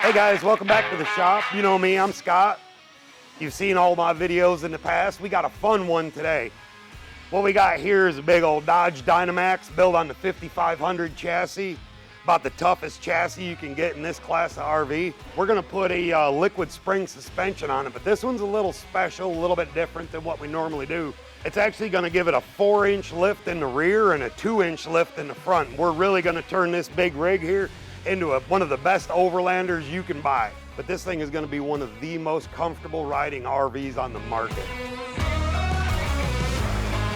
Hey guys, welcome back to the shop. You know me, I'm Scott. You've seen all my videos in the past. We got a fun one today. What we got here is a big old Dodge Dynamax built on the 5500 chassis. About the toughest chassis you can get in this class of RV. We're gonna put a liquid spring suspension on it, but this one's a little special, a little bit different than what we normally do. It's actually gonna give it a 4-inch lift in the rear and a 2-inch lift in the front. We're really gonna turn this big rig here into one of the best Overlanders you can buy. But this thing is gonna be one of the most comfortable riding RVs on the market.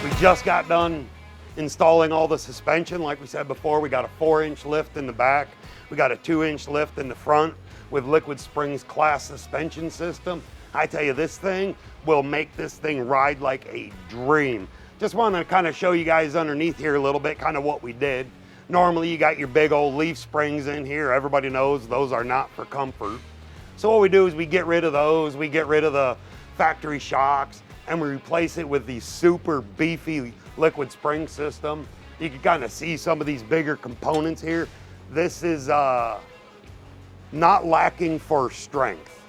We just got done installing all the suspension. Like we said before, we got a 4-inch lift in the back. We got a 2-inch lift in the front with Liquid Springs class suspension system. I tell you, this thing will make this thing ride like a dream. Just want to kind of show you guys underneath here a little bit, kind of what we did. Normally you got your big old leaf springs in here. Everybody knows those are not for comfort. So what we do is we get rid of those, we get rid of the factory shocks, and we replace it with the super beefy liquid spring system. You can kind of see some of these bigger components here. This is not lacking for strength.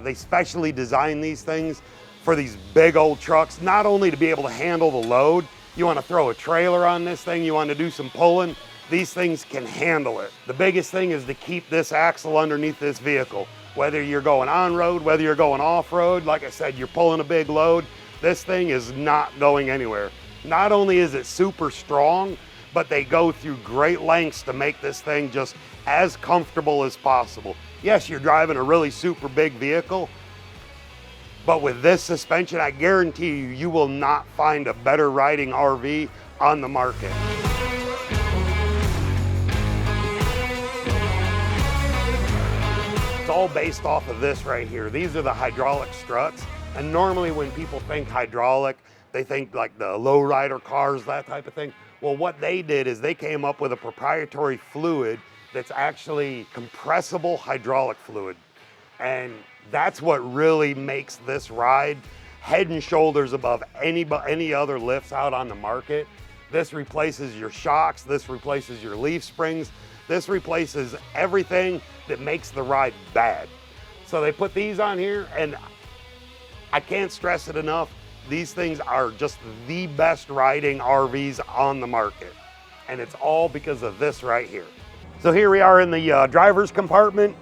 They specially designed these things for these big old trucks, not only to be able to handle the load. You want to throw a trailer on this thing, you want to do some pulling, these things can handle it. The biggest thing is to keep this axle underneath this vehicle. Whether you're going on-road, whether you're going off-road, like I said, you're pulling a big load, this thing is not going anywhere. Not only is it super strong, but they go through great lengths to make this thing just as comfortable as possible. Yes, you're driving a really super big vehicle, but with this suspension, I guarantee you, you will not find a better riding RV on the market. It's all based off of this right here. These are the hydraulic struts. And normally when people think hydraulic, they think like the lowrider cars, that type of thing. Well, what they did is they came up with a proprietary fluid that's actually compressible hydraulic fluid. And that's what really makes this ride head and shoulders above any other lifts out on the market. This replaces your shocks, this replaces your leaf springs, this replaces everything that makes the ride bad. So they put these on here, and I can't stress it enough. These things are just the best riding RVs on the market. And it's all because of this right here. So here we are in the driver's compartment.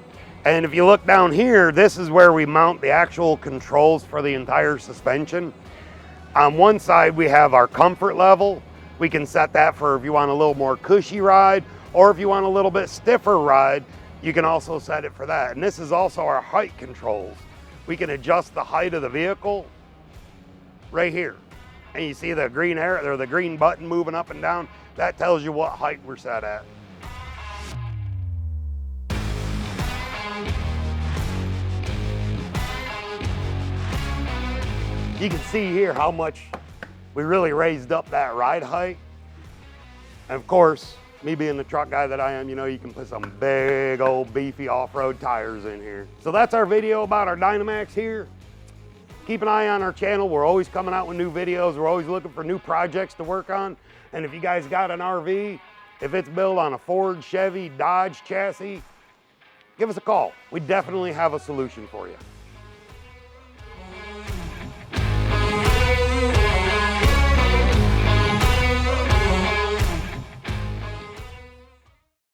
And if you look down here, this is where we mount the actual controls for the entire suspension. On one side, we have our comfort level. We can set that for if you want a little more cushy ride, or if you want a little bit stiffer ride, you can also set it for that. And this is also our height controls. We can adjust the height of the vehicle right here. And you see the green arrow, or the green button moving up and down. That tells you what height we're set at. You can see here how much we really raised up that ride height. And of course, me being the truck guy that I am, you know, you can put some big old beefy off-road tires in here. So that's our video about our Dynamax here. Keep an eye on our channel. We're always coming out with new videos. We're always looking for new projects to work on. And if you guys got an RV, if it's built on a Ford, Chevy, Dodge chassis, give us a call. We definitely have a solution for you.